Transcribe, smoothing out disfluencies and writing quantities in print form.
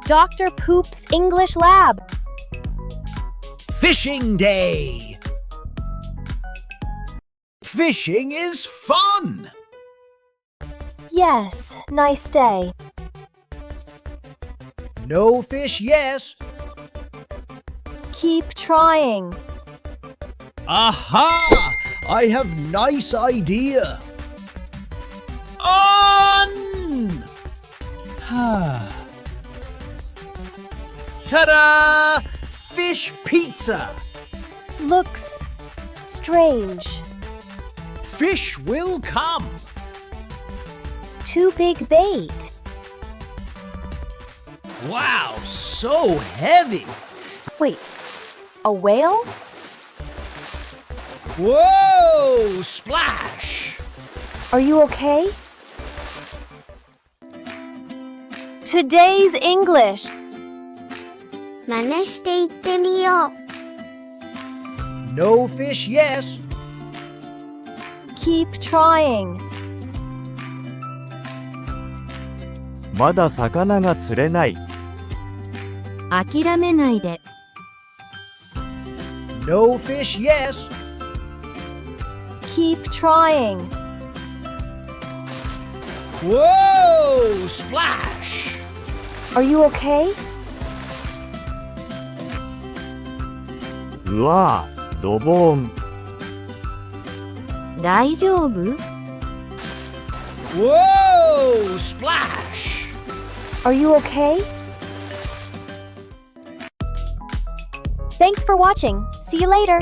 Dr. Poop's English Lab. Fishing Day. Fishing is fun. Yes, nice day. No fish, yes. Keep trying. Aha! I have nice idea. On! Ta-da! Fish pizza. Looks strange. Fish will come. Too big bait. Wow, so heavy. Wait, a whale? Whoa! Splash! Are you okay? Today's English. 真似して言ってみよう。 No fish, yes. Keep trying. まだ魚が釣れない。諦めないで。 No fish, yes. Keep trying. Whoa! Splash! Are you okay? うわぁ、ドボン。大丈夫？ Whoa! Splash! Are you okay? Thanks for watching. See you later.